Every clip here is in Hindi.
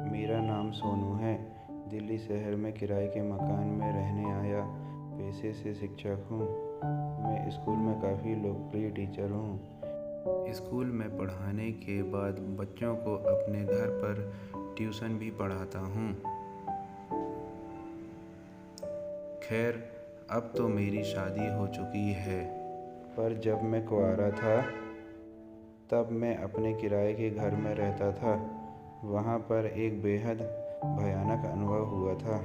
मेरा नाम सोनू है। दिल्ली शहर में किराए के मकान में रहने आया। पेशे से शिक्षक हूँ। मैं स्कूल में काफ़ी लोकप्रिय टीचर हूँ। स्कूल में पढ़ाने के बाद बच्चों को अपने घर पर ट्यूशन भी पढ़ाता हूँ। खैर, अब तो मेरी शादी हो चुकी है, पर जब मैं कुंवारा था तब मैं अपने किराए के घर में रहता था। वहाँ पर एक बेहद भयानक अनुभव हुआ था।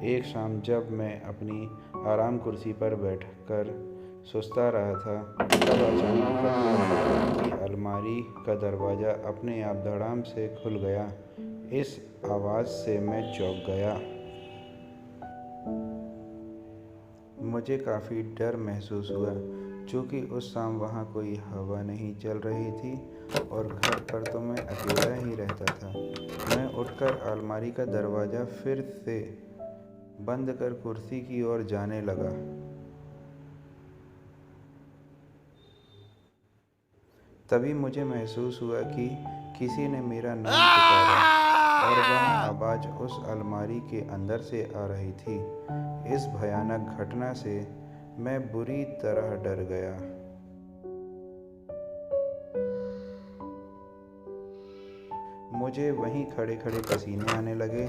एक शाम जब मैं अपनी आराम कुर्सी पर बैठकर सुस्ता रहा था, तब अचानक अपने की अलमारी का दरवाज़ा अपने आप धड़ाम से खुल गया। इस आवाज़ से मैं चौंक गया। मुझे काफ़ी डर महसूस हुआ, चूँकि उस शाम वहाँ कोई हवा नहीं चल रही थी और घर पर तो मैं अकेला ही रहता था। मैं उठकर अलमारी का दरवाज़ा फिर से बंद कर कुर्सी की ओर जाने लगा। तभी मुझे महसूस हुआ कि किसी ने मेरा नाम पुकारा और वह आवाज़ उस अलमारी के अंदर से आ रही थी। इस भयानक घटना से मैं बुरी तरह डर गया। मुझे वहीं खड़े खड़े पसीने आने लगे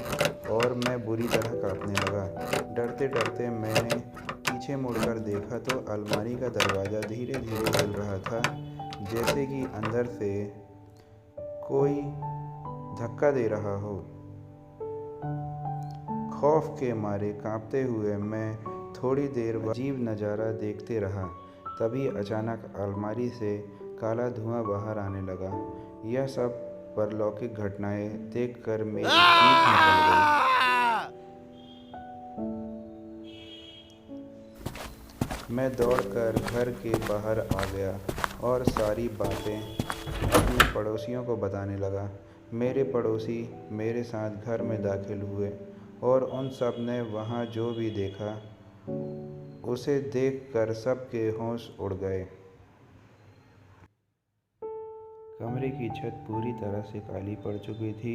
और मैं बुरी तरह कांपने लगा। डरते डरते मैंने पीछे मुड़कर देखा तो अलमारी का दरवाज़ा धीरे धीरे हिल रहा था, जैसे कि अंदर से कोई धक्का दे रहा हो। खौफ के मारे कांपते हुए मैं थोड़ी देर अजीब नज़ारा देखते रहा। तभी अचानक अलमारी से काला धुआं बाहर आने लगा। यह सब परलौकिक घटनाएं देखकर मेरी चीख निकल गई। मैं दौड़कर घर के बाहर आ गया और सारी बातें अपने पड़ोसियों को बताने लगा। मेरे पड़ोसी मेरे साथ घर में दाखिल हुए और उन सब ने वहाँ जो भी देखा उसे देखकर सबके होश उड़ गए। कमरे की छत पूरी तरह से काली पड़ चुकी थी।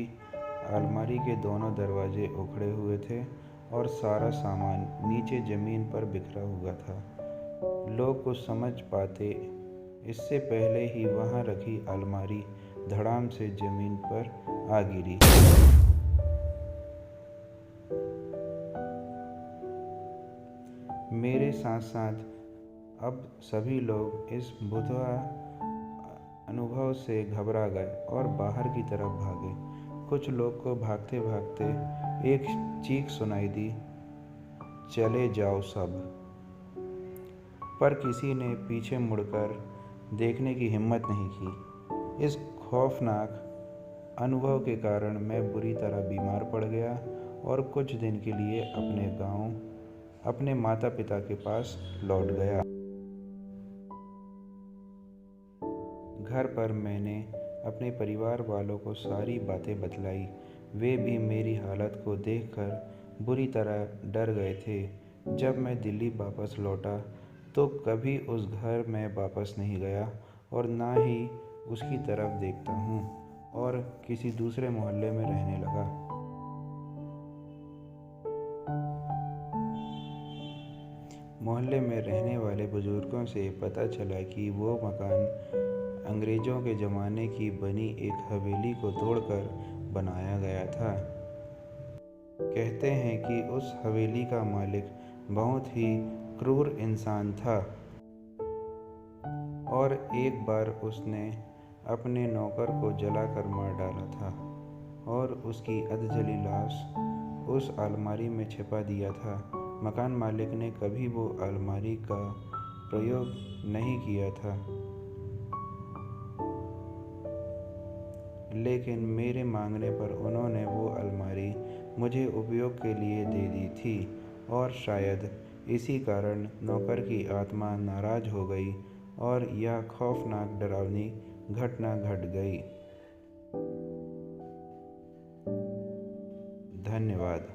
अलमारी के दोनों दरवाजे उखड़े हुए थे और सारा सामान नीचे ज़मीन पर बिखरा हुआ था। लोग कुछ समझ पाते इससे पहले ही वहाँ रखी अलमारी धड़ाम से ज़मीन पर आ गिरी। मेरे साथ साथ अब सभी लोग इस भयावह अनुभव से घबरा गए और बाहर की तरफ भागे। कुछ लोग को भागते भागते एक चीख सुनाई दी, चले जाओ सब। पर किसी ने पीछे मुड़कर देखने की हिम्मत नहीं की। इस खौफनाक अनुभव के कारण मैं बुरी तरह बीमार पड़ गया और कुछ दिन के लिए अपने गांव अपने माता पिता के पास लौट गया। घर पर मैंने अपने परिवार वालों को सारी बातें बतलाई। वे भी मेरी हालत को देखकर बुरी तरह डर गए थे। जब मैं दिल्ली वापस लौटा तो कभी उस घर में वापस नहीं गया और ना ही उसकी तरफ देखता हूँ और किसी दूसरे मोहल्ले में रहने लगा। मोहल्ले में रहने वाले बुजुर्गों से पता चला कि वो मकान अंग्रेज़ों के ज़माने की बनी एक हवेली को तोड़कर बनाया गया था। कहते हैं कि उस हवेली का मालिक बहुत ही क्रूर इंसान था और एक बार उसने अपने नौकर को जलाकर मार डाला था और उसकी अधजली लाश उस अलमारी में छिपा दिया था। मकान मालिक ने कभी वो अलमारी का प्रयोग नहीं किया था, लेकिन मेरे मांगने पर उन्होंने वो अलमारी मुझे उपयोग के लिए दे दी थी और शायद इसी कारण नौकर की आत्मा नाराज़ हो गई और यह खौफनाक डरावनी घटना घट गई। धन्यवाद।